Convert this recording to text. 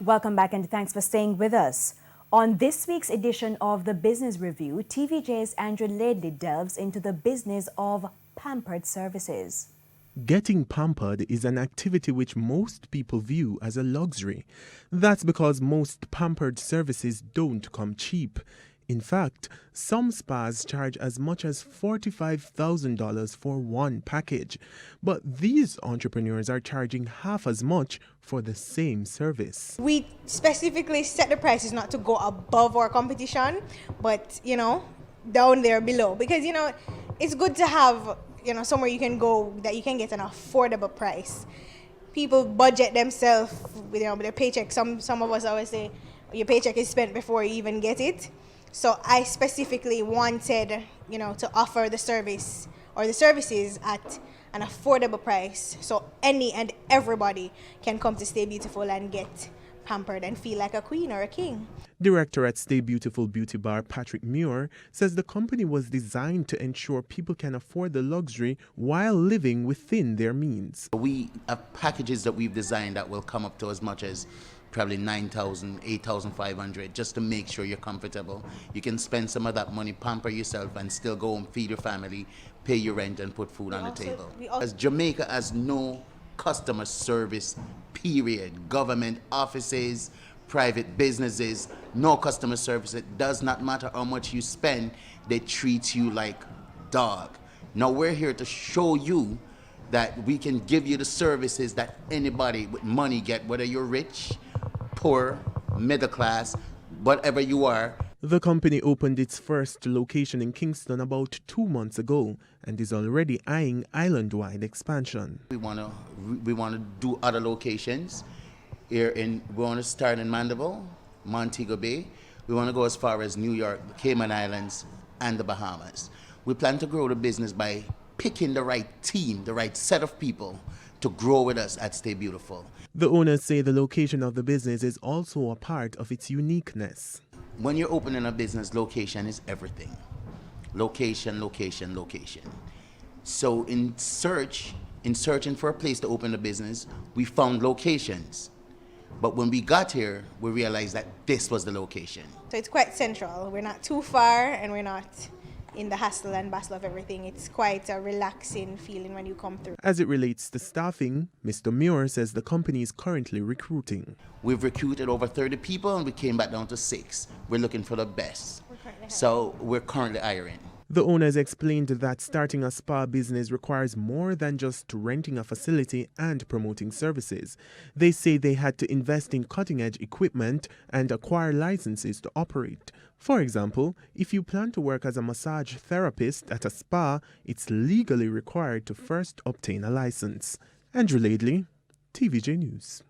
Welcome back and thanks for staying with us. On this week's edition of the Business Review, TVJ's Andrew Ledley delves into the business of pampered services. Getting pampered is an activity which most people view as a luxury. That's because most pampered services don't come cheap. In fact, some spas charge as much as $45,000 for one package. But these entrepreneurs are charging half as much for the same service. We specifically set the prices not to go above our competition, but, down there below. Because, it's good to have, somewhere you can go that you can get an affordable price. People budget themselves with their paycheck. Some of us always say, your paycheck is spent before you even get it. So I specifically wanted, to offer the service or the services at an affordable price, so any and everybody can come to Stay Beautiful and get pampered and feel like a queen or a king. Director at Stay Beautiful Beauty Bar, Patrick Muir, says the company was designed to ensure people can afford the luxury while living within their means. We have packages that we've designed that will come up to as much as probably $9,000, $8,500, just to make sure you're comfortable. You can spend some of that money, pamper yourself, and still go and feed your family, pay your rent, and put food on the table. As Jamaica has no customer service, period. Government offices, private businesses, no customer service. It does not matter how much you spend, they treat you like dog. Now we're here to show you that we can give you the services that anybody with money get, whether you're rich, poor, middle class, whatever you are. The company opened its first location in Kingston about 2 months ago and is already eyeing island-wide expansion. We want to do other locations. We want to start in Mandeville, Montego Bay. We want to go as far as New York, the Cayman Islands, and the Bahamas. We plan to grow the business by picking the right team, the right set of people to grow with us at Stay Beautiful. The owners say the location of the business is also a part of its uniqueness. When you're opening a business, location is everything. Location, location, location. So in searching for a place to open a business, we found locations. But when we got here, we realized that this was the location. So it's quite central. We're not too far and we're not in the hustle and bustle of everything. It's quite a relaxing feeling when you come through. As it relates to staffing, Mr. Muir says the company is currently recruiting. We've recruited over 30 people and we came back down to 6. We're looking for the best. So we're currently hiring. The owners explained that starting a spa business requires more than just renting a facility and promoting services. They say they had to invest in cutting-edge equipment and acquire licenses to operate. For example, if you plan to work as a massage therapist at a spa, it's legally required to first obtain a license. Andrew Ledley, TVJ News.